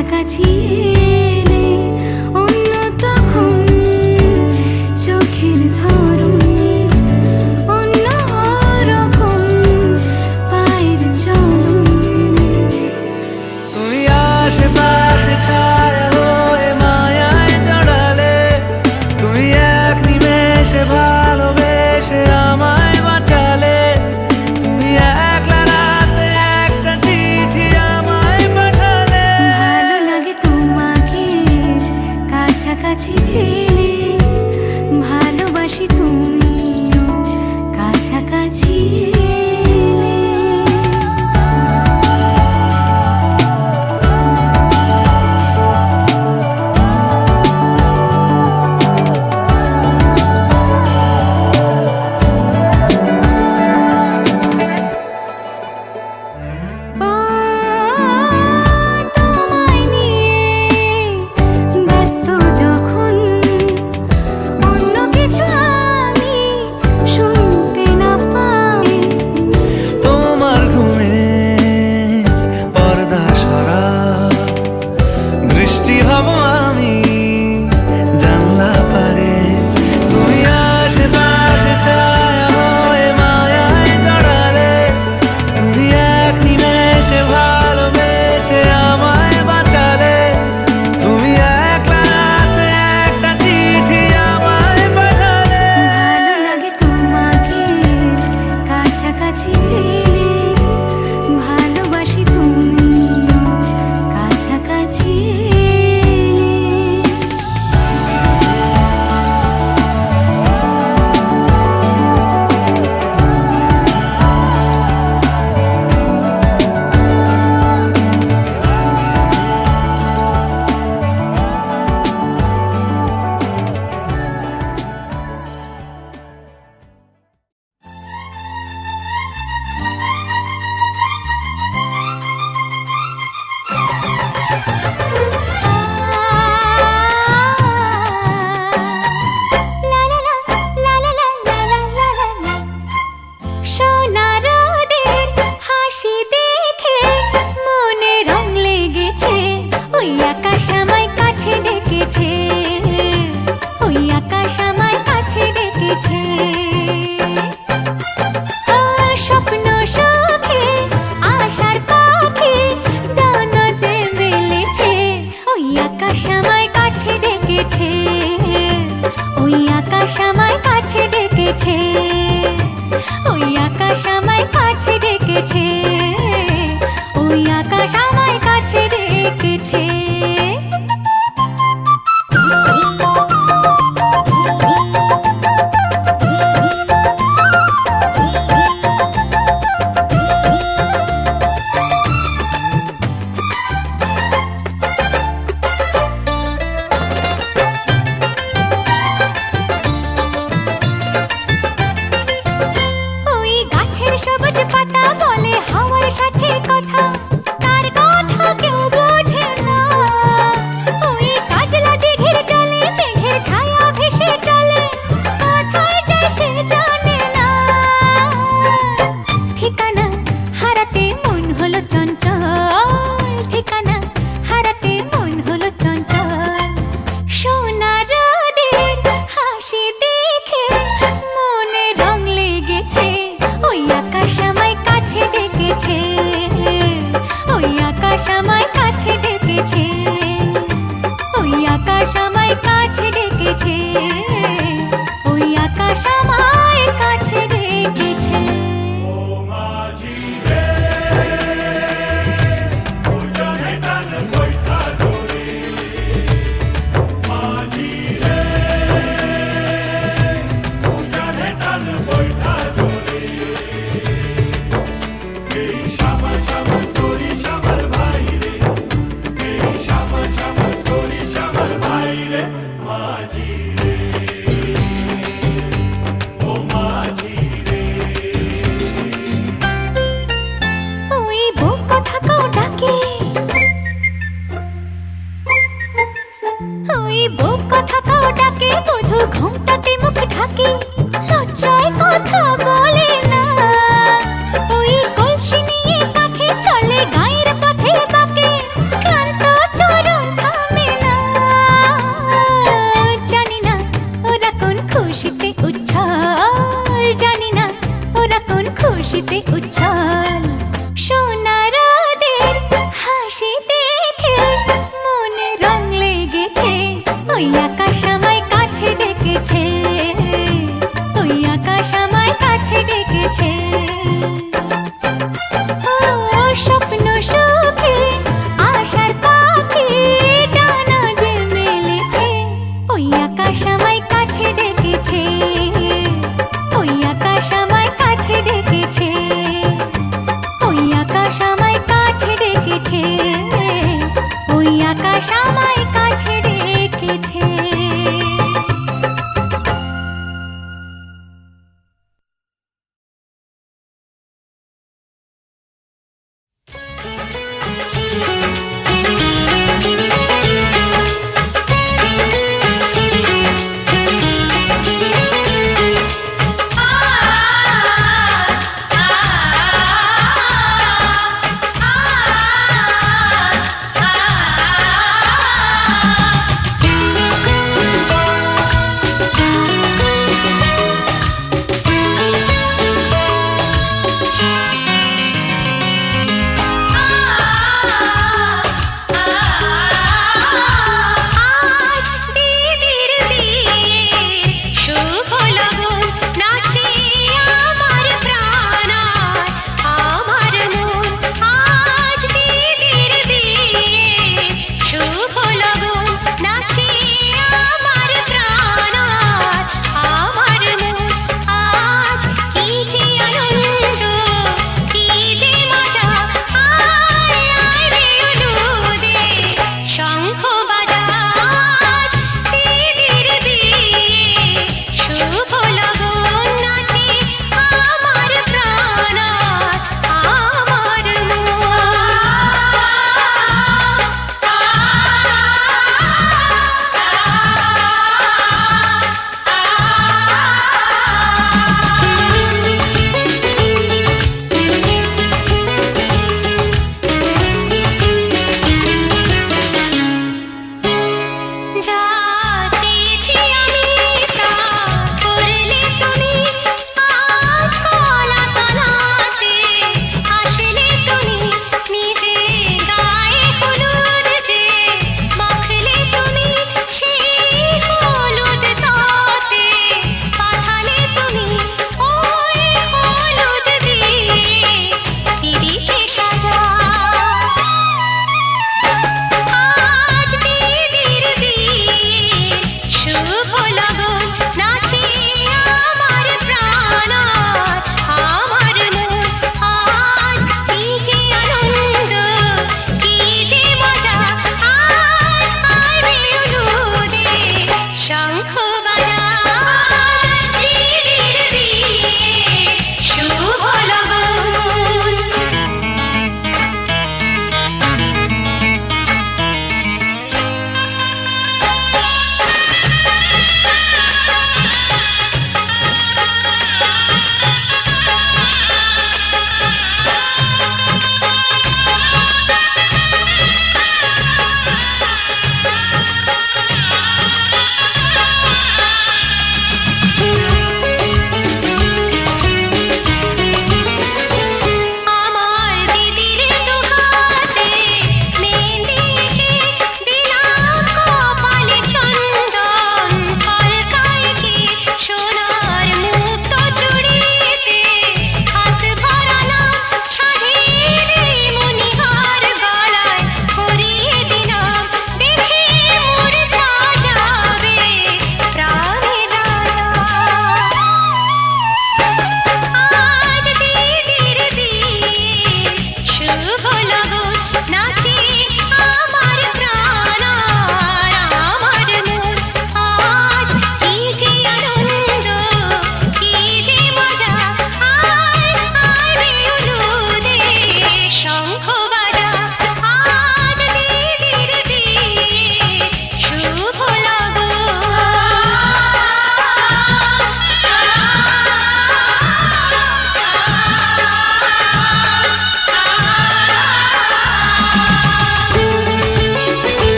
কাছাকাছি এলে অন্য তখন চোখের ধরন অন্য রকম পায়ের চলন। তুমি আশেপাশে ছায়া হয়ে মায়ায় জড়ালে, তুমি এক নিমেষে ভালোবেসে আমায় বাঁচালে, তুমি একলা রাতে একটা চিঠি আমায় পাঠালে। ভালো লাগে তোমাকে কাছাকাছি পেলে, ভালোবাসি তুমিও কাছাকাছি এলে। ও তোমায় নিয়ে ব্যস্ত যখন অন্য কিছু আমি শুনতে না পাই, তোমার ঘুমে পর্দা সরা, বৃষ্টি হব আমি জানলা পারে। তুমি আশেপাশে ছায়া হয়ে মায়ায় জড়ালে, তুমি এক নিমেষে ভালোবেসে আমায় বাঁচালে, তুমি একলা রাতে একটা চিঠি আমায় পাঠালে। ভালো লাগে তোমাকে কাছাকাছি পেলে, ভালোবাসি তুমিও কাছাকাছি এলে। সোনা রোদের হাসি দেখে মনে রং লেগেছে, ওই আকাশ আমায় কাছে ডেকেছে, ওই আকাশ আমায় কাছে ডেকেছে। স্বপ্ন সুখে আশার পাখি ডানা যে মেলেছে, ওই আকাশ আমায় কাছে ডেকেছে, ওই আকাশ আমায় কাছে ডেকেছে, ওই আকাশ আমায় কাছে ডেকেছে, ওই আকাশ আমায় কাছে ডেকেছে। ওই গাছের সবুজ পাতা বলে হাওয়ার সাথে কথা, তার কথা কেউ বোঝে না। ওই কাজলা দিঘির জলে মেঘের ছায়া ভেসে চলে, কোথায় যায় সে জানে না। ঠিকানা হারাতে মন হলো চঞ্চল, ঠিকানা হারাতে মন হলো চঞ্চল। সোনা রোদের হাসি দেখে মনে রং লেগেছে, ওই আকাশ আমায় কাছে ডেকেছে, ওই আকাশ আমায় কাছে ডেকেছে, ওই আকাশ আমায় কাছে ডেকেছে, ওই আকাশ আমায় কাছে ডেকেছে। ওই বুক কথাকেও ডাকে, ওই বুক কথাকেও ডাকে, বধূ ঘুমটাতে মুখ ঢাকে, লজ্জায় কথা বলে না। ওই কলসি নিয়ে কাঁখে চলে গায়ের পথে বাঁকে, ক্লান্ত চোখ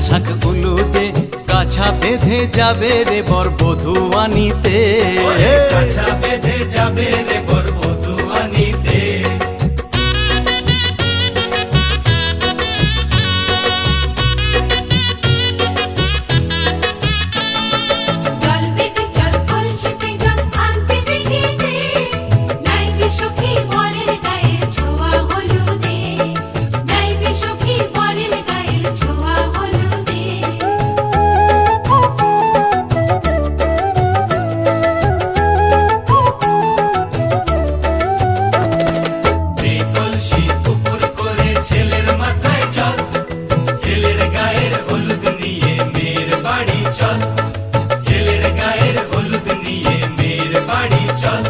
ঝাঁক উলুদে কাছা বেঁধে যাবে রে বর বধূ আনিতে, কাছা বেঁধে যাবে রে বর বধূ আনিতে। জল বেঁধে চল কলসিতে জল আনতে দেখি যে, যাইবি সখী বরের গায়ের ছোঁয়া হলুদে, যাইবি সখী বরের গায়ের ছোঁয়া হলুদে। সেই কলসি উপর করে ছেলের মাথায় জল, ছেলের গায়ের হলুদ নিয়ে মেয়ের বাড়ি চল, ছেলের গায়ের হলুদ নিয়ে মেয়ের বাড়ি চল।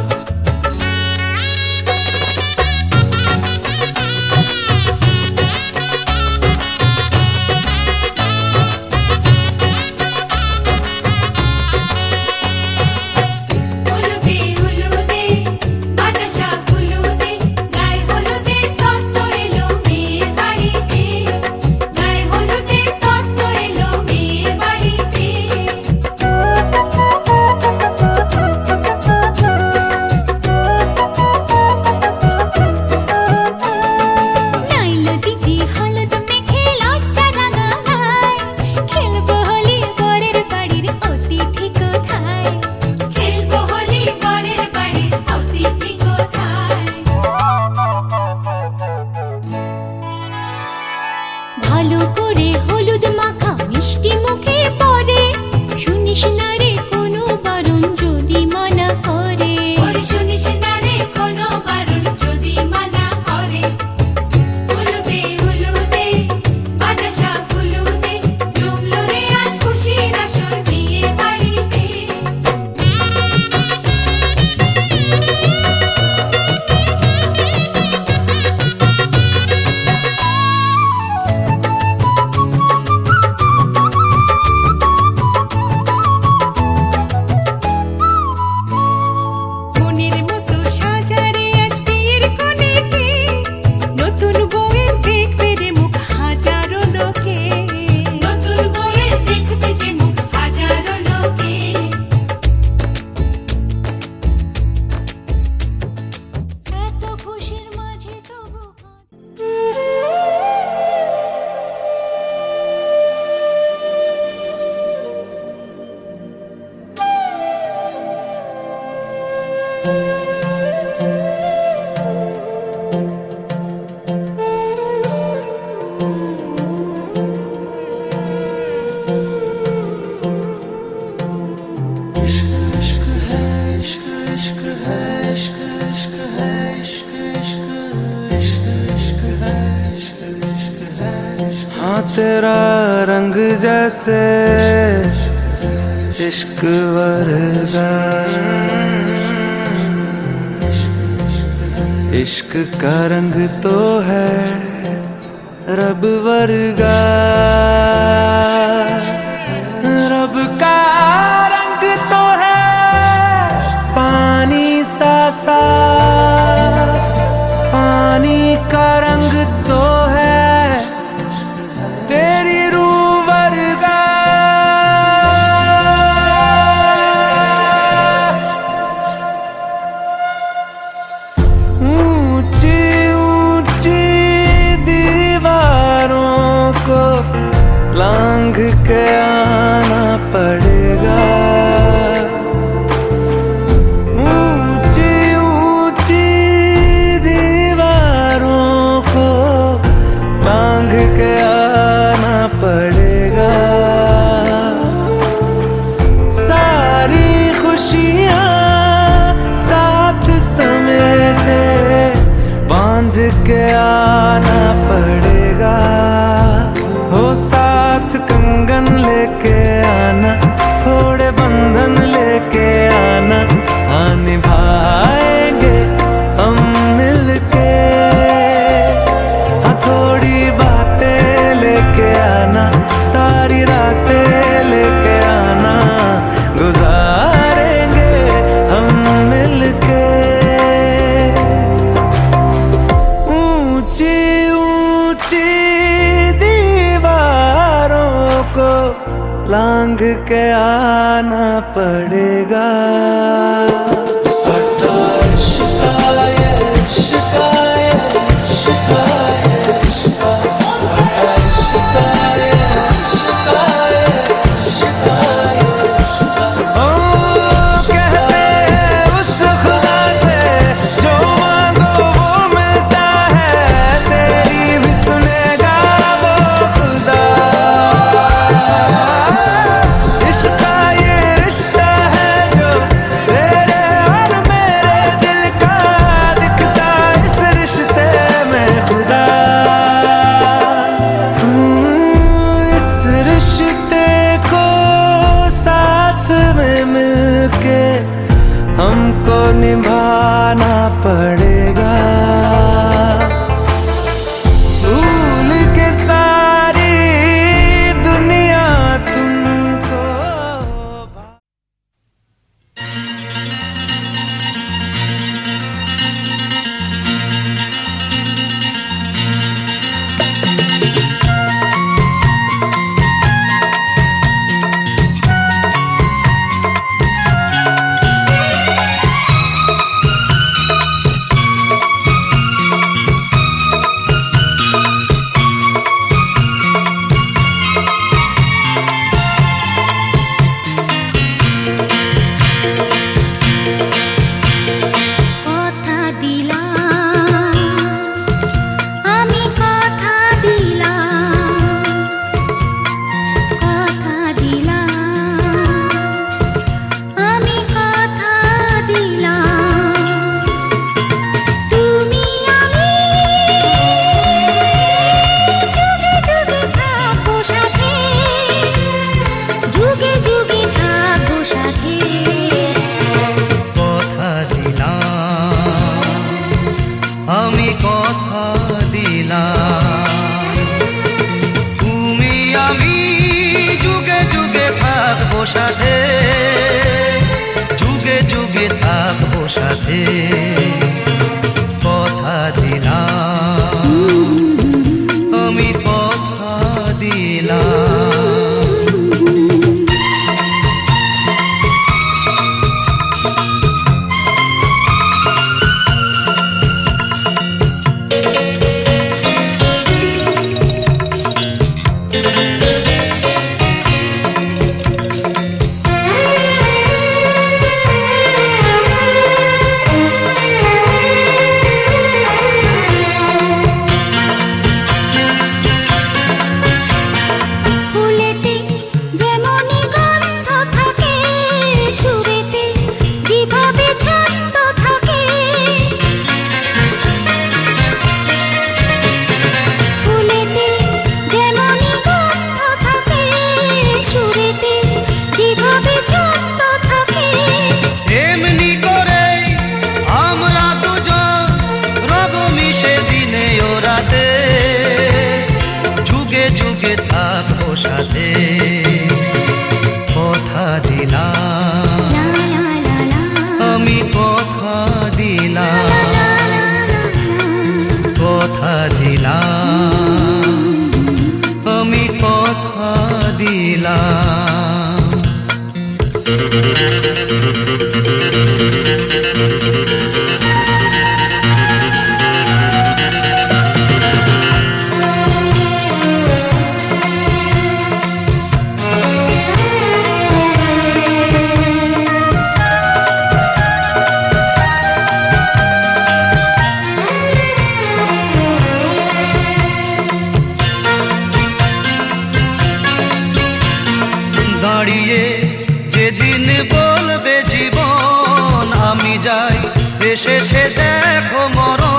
হলুদে হলুদে বাতাসা হলুদে, গায়ে হলুদে তত্ত্ব এলো মেয়ের বাড়িতে, গায়ে হলুদে তত্ত্ব এলো মেয়ের বাড়িতে। নাইলো দিদি হলুদ মেখে লজ্জা রাঙা গায়, খেলবো হোলি বরের বাড়ির অতিথি কোথায়, খেলবো হোলি বরের বাড়ির অতিথি কোথায়। ভালো করে হলুদ মাখা মিষ্টি মুখে পরে, শুনিস না রে কোনো বারণ যদি মানা করে, শুনিস না রে কোনো বারণ যদি মানা করে। হলুদে হলুদে বাতাসা হলুদে, জমলো রে আজ খুশির আসর বিয়ে বাড়িতে। মনের মতো সাজারে আজ বিয়ের কনেকে, নতুন বউয়ের দেখবে রে মুখ হাজারো লোকে, নতুন বউয়ের দেখবে যে মুখ হাজারো লোকে। এত খুশির মাঝে তবু हाँ तेरा रंग जैसे इश्क वर्गा, इश्क का रंग तो है रब वर्गा, रब का रंग तो है पानी सा साफ, पानी का रंग तो है तेरी रूह वर्गा। ऊंची ऊंची दीवारों को लांघ के आना पड़ेगा, ऊंची ऊंची दीवारों को लांघ के आना पड़ेगा। सारी खुशियाँ साथ समेटे बांध के आना पड़ेगा, हो साथ कंगन लेके आना, थोड़े बंधन लेके आना, हाँ निभाएंगे हम मिलके, हाँ थोड़ी बातें लेके आना, सारी रातें लेके आना, गुजारेंगे हम मिलके। ऊंची ऊंची पड़ेगा। हमको निभाना पड़ेगा। भूल के सारी दुनिया तुमको সাথে, যুগে যুগে থাকবো সাথে, কথা দিলাম, আমি কথা দিলাম। সাথে কথা দিলাম, আমি কথা দিলাম, কথা দিলাম, আমি কথা দিলাম। দাঁড়িয়ে যেদিন বলবে জীবন আমি যাই, এসেছে দেখো মরণ।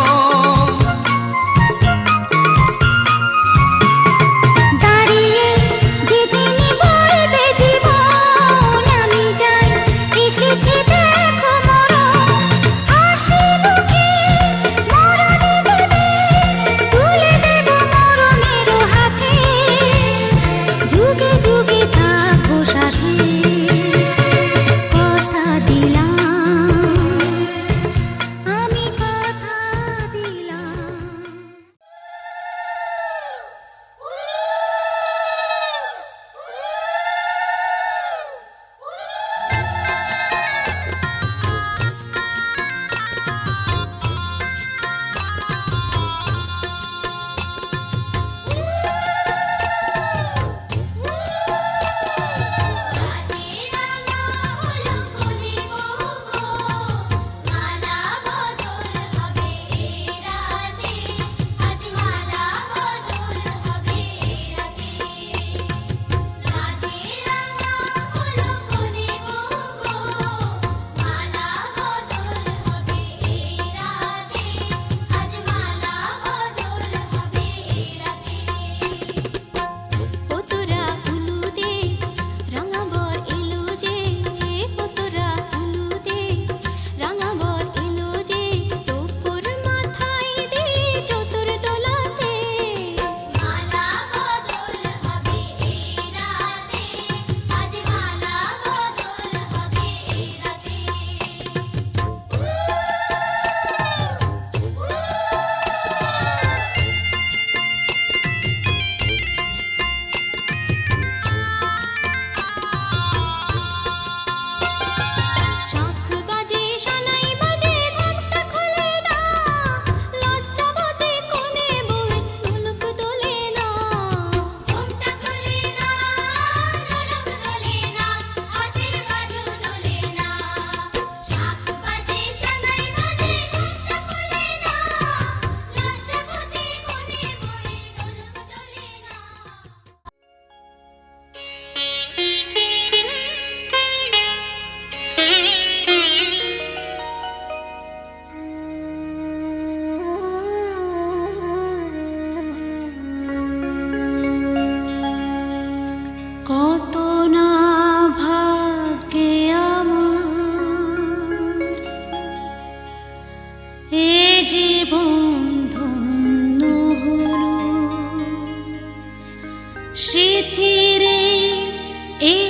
শিথিরে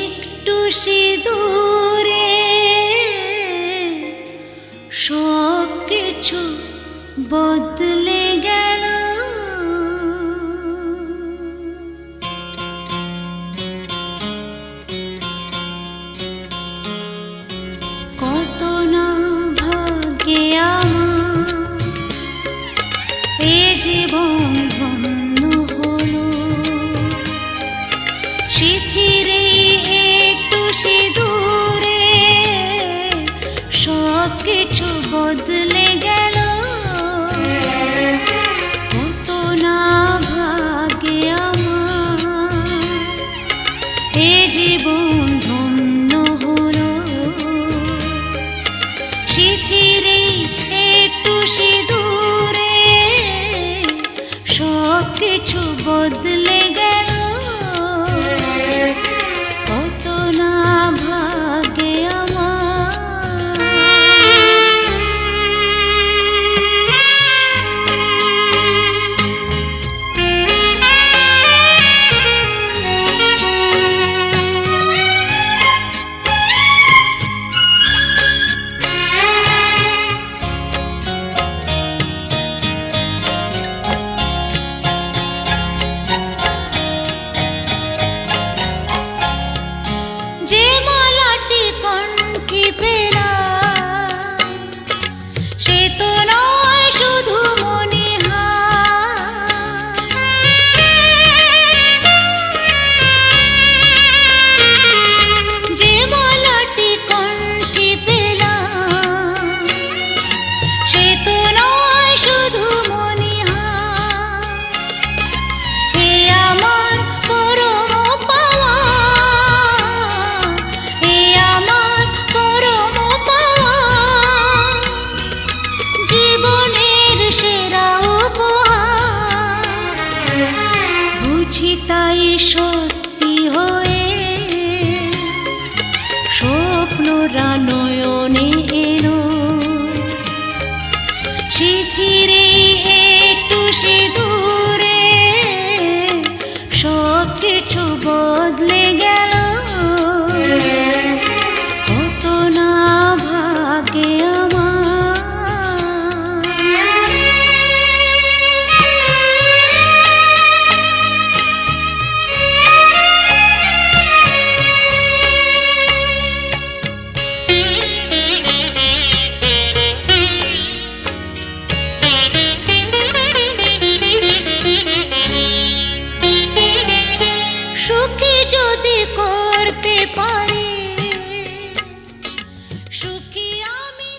একটু সিঁদুরে সব কিছু বদলে গেল। কত না ভাগ্যে আমার এ জীবন ধন্য হলো, শিথিরে একটু সিঁদুরে সব কিছু বদলে গেল। কত না ভাগ্যে আমার এ জীবন ধন্য হলো, শিথিরে একটু সিঁদুরে সব কিছু বদলে গেল। কত না ভাগ্যে যে মালাটি কণ্ঠে পেলাম সে তো নয় শুধু মনিহার, যে মালাটি কণ্ঠে পেলাম সে তো নয় শুধু মনিহার। হে আমার পরম পাওয়া, হে আমার পরম পাওয়া, জীবনের সেরা উপহার। বুঝি তাই সত্যি হয়ে স্বপ্নরা নয়নে এলো, শিথিরে একটু সিঁদুরে সব কিছু বদলে গেল। কত না ভাগ্যে সুখী যদি করতে পারি, সুখী আমি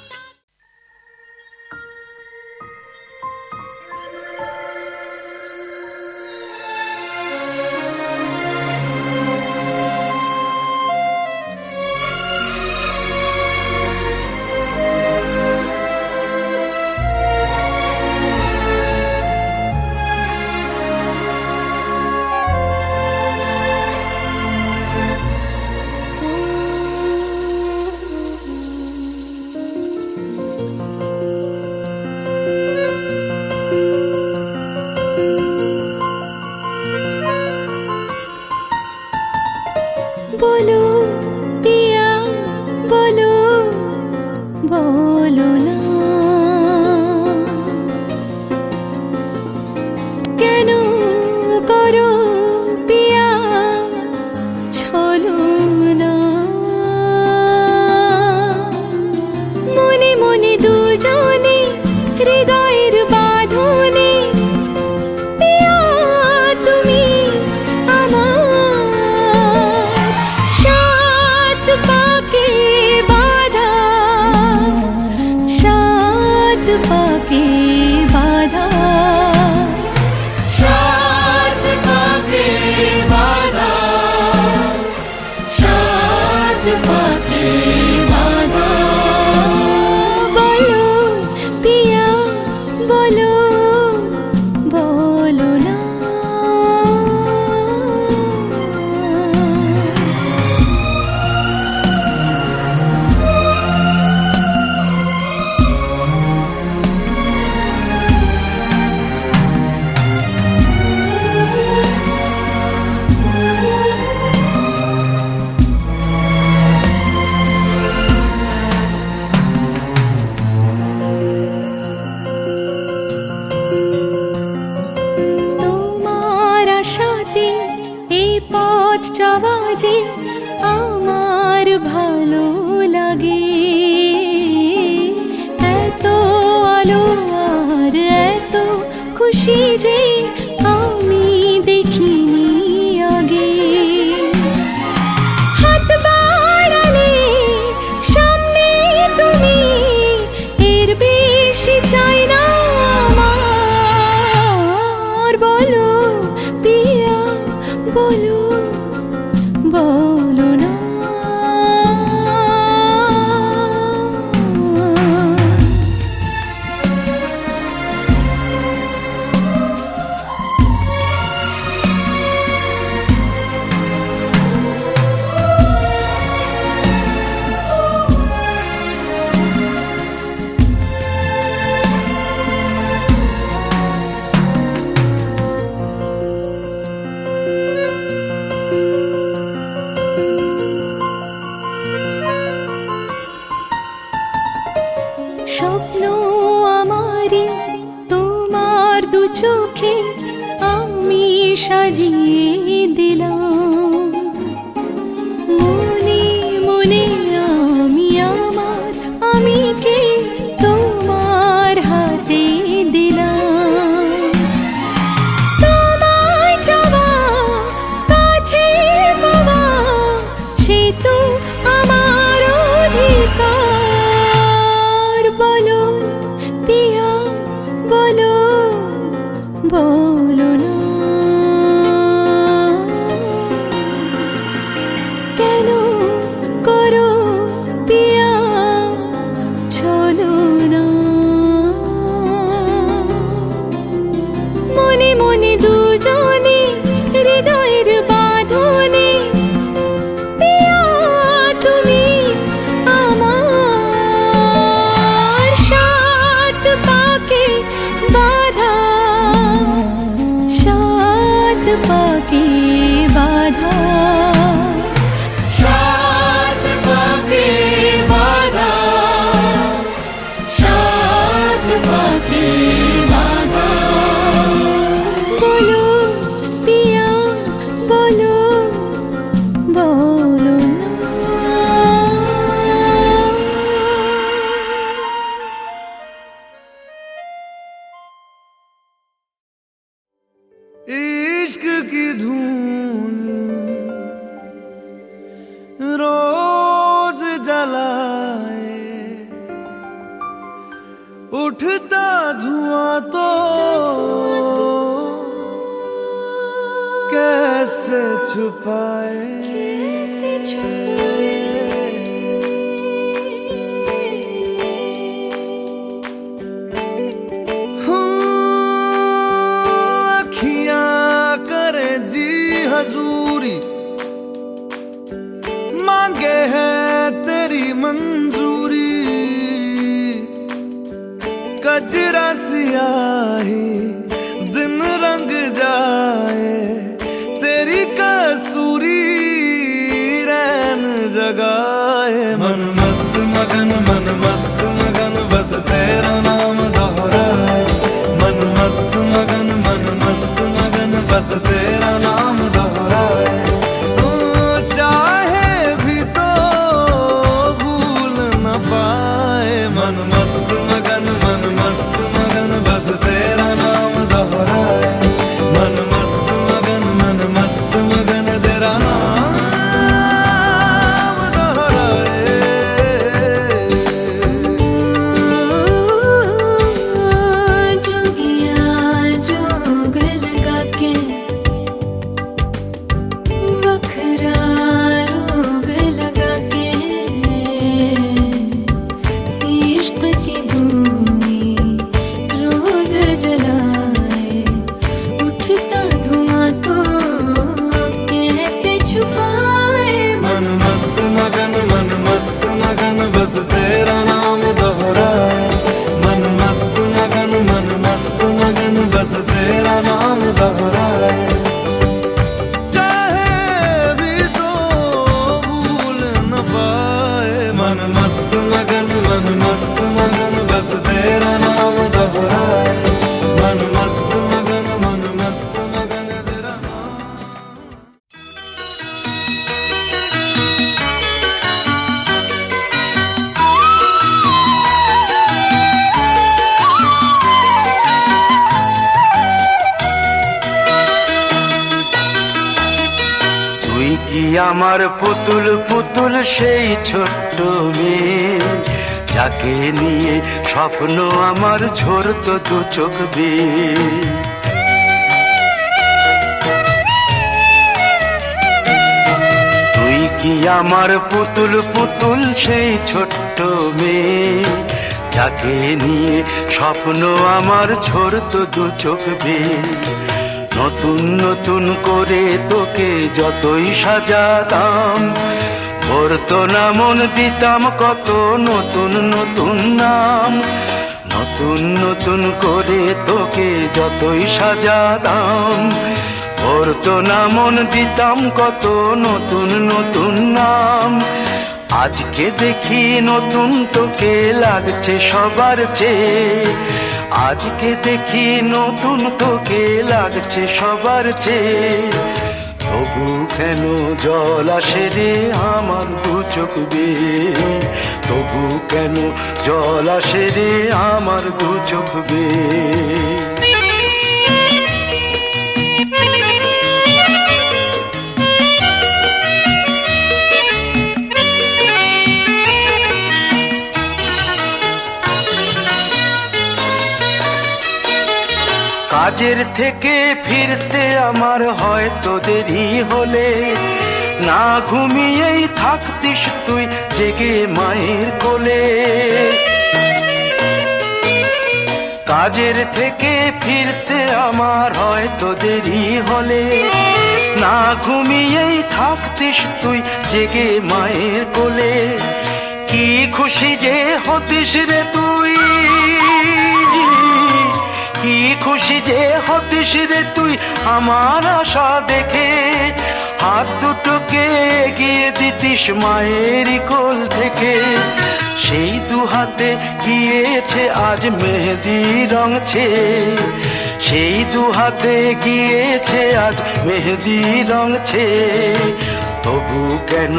বলো পিয়া বলো, বলো না কেন করো পিয়া ছলনা। মনে মনে দুজনে হৃদয়ের বাঁধনে পিয়া তুমি আমার, সাত পাকে বাঁধা, সাত পাকে বাঁধা, সাত পাকে বাঁধা, সাত পাকে বাঁধা। বলো পিয়া বলো, বলো না স্বপ্ন আমারি তোমার দু চোখে আমি সাজিয়ে দিলাম। মনে মনে আমি আমার আমিকে তোমার হাতে দিলাম। তোমায় চাওয়া কাছে পাওয়া সে তো আমার অধিকার। বলো পিয়া বলো বলো না কেন করো পিয়া চলো না। মনে মনে দুজনে হৃদয়ের বাঁধনে পিয়া তুমি আমার। সাত পাকে বাধা সাত পাকে বাধা সাত পাকে বাধা সাত পাকে বাধা। বলো পিয়া বলো বলো না। इश्क की धून रोज जलाए, उठता धुआं तो कैसे छुपाए। अखियां करे जी हजूरी, मांगे है तेरी मंजूरी। कजरा सियाही दिन रंग जाए, तेरी कस्तूरी रैन जगाए। मन मस्त मगन बस तेरा नाम दोहराए। मन मस्त मगन बस तेरा नाम दोहराए। ओ चाहे भी तो भूल न पाए। मन मस्त मगन बस तेरा नाम दोहराए। मन मस्त मगन तेरा नाम दोहराए। जोगिया जोग लगा के बखरा रोग लगा के इश्क की धूनी रोज जलाए, उठता धुआं तो कैसे छुपाए। मन मस्त मगन बस तेरा नाम दोहराए। मन मस्त मगन बस तेरा नाम दोहराए। चाहे भी तो भूल न पाए। मन मस्त मगन बस तेरा नाम दोहराए। मन मस्त मगन तेरा नाम। তুই কি আমার পুতুল পুতুল সেই ছোট্ট মেয়ে, যাকে নিয়ে স্বপ্ন আমার ঝরতো দু চোখ বেয়ে। তুই কি আমার পুতুল পুতুল সেই ছোট্ট মেয়ে, যাকে নিয়ে স্বপ্ন আমার ঝরতো দু চোখ বেয়ে। নতুন নতুন করে তোকে যতই সাজাতাম, ভরতো না মন দিতাম কত নতুন নতুন নাম। নতুন নতুন করে তোকে যতই সাজাতাম, ভরতো না মন দিতাম কত নতুন নতুন নাম। আজকে দেখি নতুন তোকে লাগছে সবার চেয়ে, আজকে দেখি নতুন তোকে লাগছে সবার চেয়ে। তবু কেন জল আসে রে আমার দু চোখ বেয়ে, তবু কেন জল আসে রে আমার দু চোখ বেয়ে। কাজের থেকে ফিরতে আমার হয়তো দেরি হলে, না ঘুমিয়েই থাকতিস তুই জেগে মায়ের কোলে। কাজের থেকে ফিরতে আমার হয়তো দেরি হলে, না ঘুমিয়েই থাকতিস তুই জেগে মায়ের কোলে। কি খুশি যে হতিস রে তুই, কি খুশি যে হতিস রে তুই আমার আশা দেখে। হাত দুটোকে এগিয়ে দিতিস মায়ের কোল থেকে, সেই দু হাতে গিয়েছে আজ মেহেদি রং ছেয়ে, সেই দু হাতে গিয়েছে আজ মেহেদি রং ছেয়ে। তবু কেন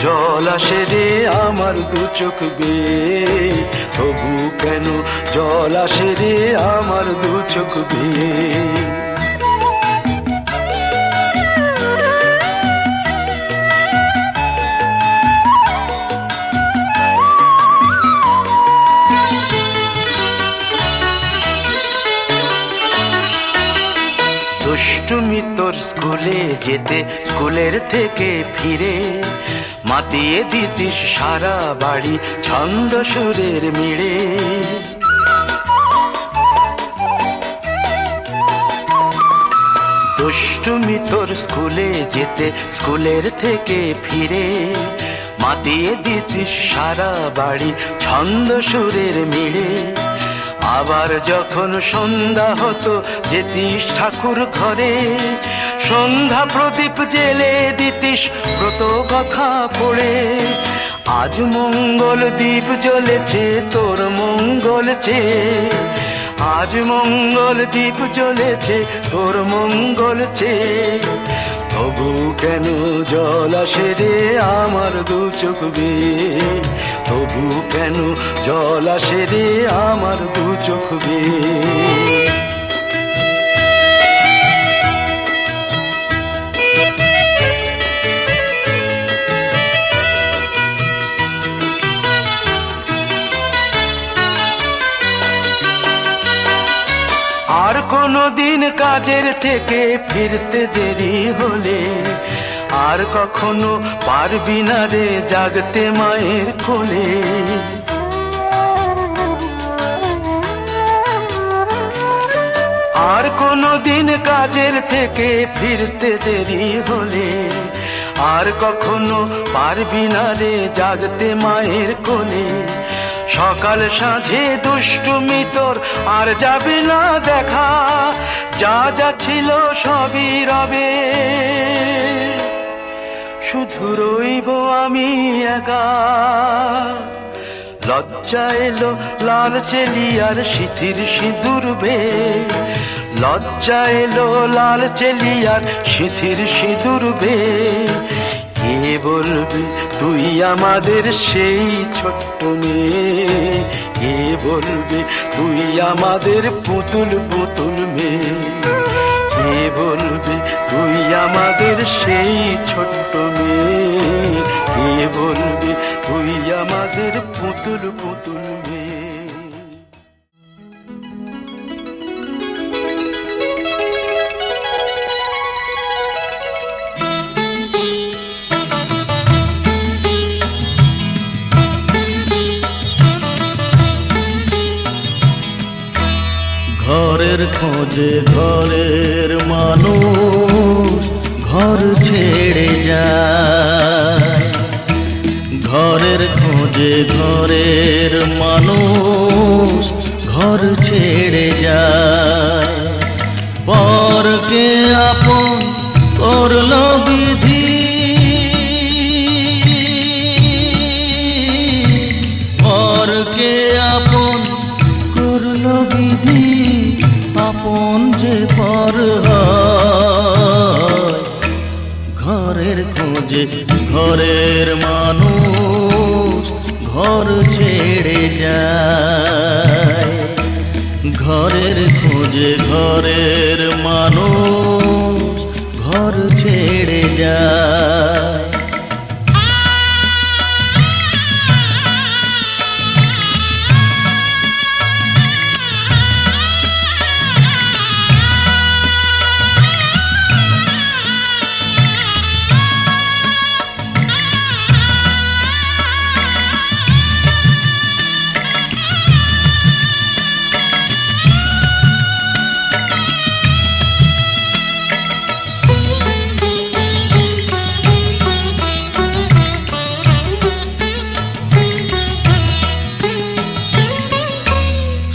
জল আসে রে আমার দু চোখ বেয়ে, তবু কেন জল আসে রে আমার দু চোখ বেয়ে। দুষ্টুমি তোর স্কুলে যেতে, স্কুলের থেকে ফিরে মাতিয়ে দিতিস সারা বাড়ি ছন্দ সুরের মিড়ে। দুষ্টুমি তোর স্কুলে যেতে, স্কুলের থেকে ফিরে মাতিয়ে দিতিস সারা বাড়ি ছন্দ সুরের মিড়ে। আবার যখন সন্ধ্যা হতো যেতিস ঠাকুর ঘরে, সন্ধ্যা প্রদীপ জেলে দিতিস ব্রত কথা পড়ে। আজ মঙ্গল দ্বীপ জ্বলেছে তোর মঙ্গল চেয়ে, আজ মঙ্গল দ্বীপ জ্বলেছে তোর মঙ্গল চেয়ে। তবু কেন জল আসে রে আমার দু চোখ বেয়ে, তবু কেন জল আসে রে আমার দু চোখ বেয়ে। আর কোনো দিন কাজের থেকে ফিরতে দেরি হলে, আর কখনো পারবি না রে জাগতে মায়ের কোলে। আর কোনো দিন কাজের থেকে ফিরতে দেরি হলে, আর কখনো পারবি না রে জাগতে মায়ের কোলে। সকাল সাঁঝে দুষ্টুমি তোর আর যাবে না দেখা, যা যা ছিল সবই রবে, শুধু রইব আমি একা। লজ্জা এলো লাল চেলিয়ার সিথির সিঁদুর বেয়ে, লজ্জা এলো লাল চেলিয়ার সিথির সিঁদুর বেয়ে। কে বলবি তুই আমাদের সেই ছোট্ট মেয়ে, কে বলবি তুই আমাদের পুতুল পুতুল মেয়ে, কে বলবি তুই আমাদের সেই ছোট্ট মেয়ে, কে বলবি তুই আমাদের পুতুল পুতুল মেয়ে। ঘরের খোঁজে ঘরের মানুষ ঘর ছেড়ে যায়, ঘরের খোঁজে ঘরের মানুষ ঘর ছেড়ে যায়। পরকে আপন করলো বিধি, পরকে আপন করলো বিধি, আপন যে পর হয়। ঘরের খোঁজে ঘরের মানুষ ঘর ছেড়ে যায়। ঘরের খোঁজে ঘরের মানুষ ঘর ছেড়ে যায়।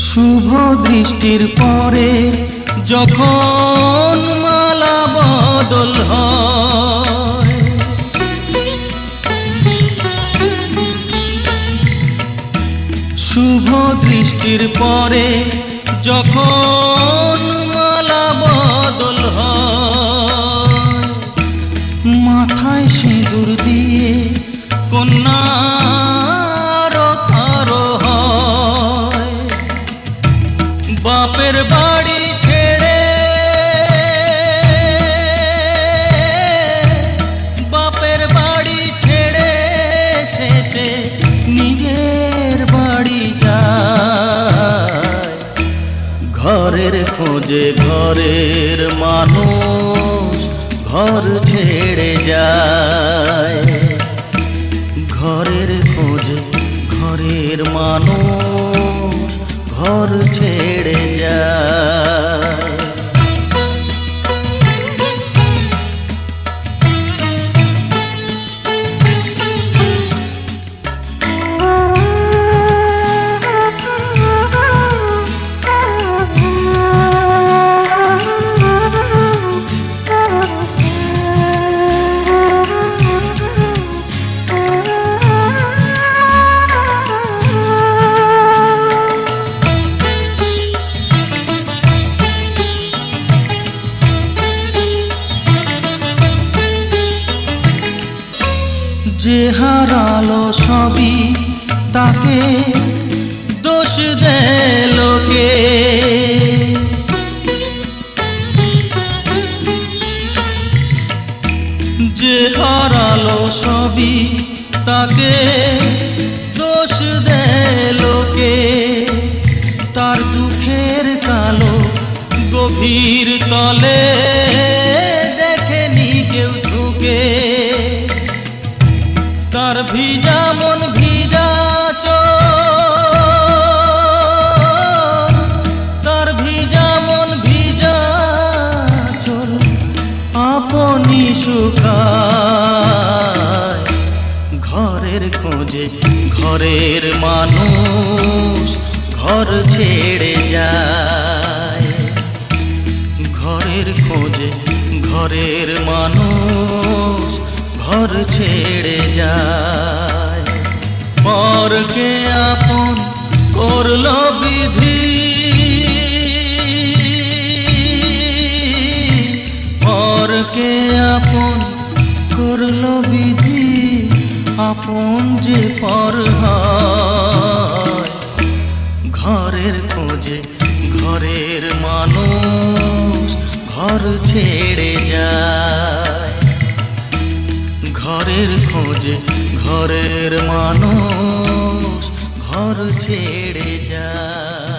শুভ দৃষ্টির পরে যখন মালা বদল হয়, শুভ দৃষ্টির পরে যখন মালা বদল হয়, মাথায় সিঁদুর দিয়ে কন্যার আরো হয়। বাপের বাড়ি ছেড়ে, বাপের বাড়ি ছেড়ে শেষে নিজের বাড়ি যায়। ঘরের খোঁজে ঘরের মানুষ ঘর ছেড়ে যায়। ঘরের খোঁজে ঘরের মানুষ ঘর ছেড়ে যায়। যে হারালো সবই তাকে দোষ দেয় লোকে, যে হারালো সবই তাকে দোষ দেয় লোকে। তার দুঃখের কালো গভীর তলে দেখেনি কেউ ঝুঁকে। তার ভিজা মন ভিজা চোখ, তার ভিজা মন ভিজা চোখ আপনি শুকায়। ঘরের খোঁজে ঘরের মানুষ ঘর ছেড়ে যায়। ঘরের খোঁজে ঘরের মানুষ ঘর ছেড়ে যায়। পরকে আপন করলো বিধি, পরকে আপন করলো বিধি, আপন যে পর হয়। ঘরের খোঁজে ঘরের মানুষ ঘর ছেড়ে যায়। ঘরের খোঁজে ঘরের মানুষ ঘর ছেড়ে যায়।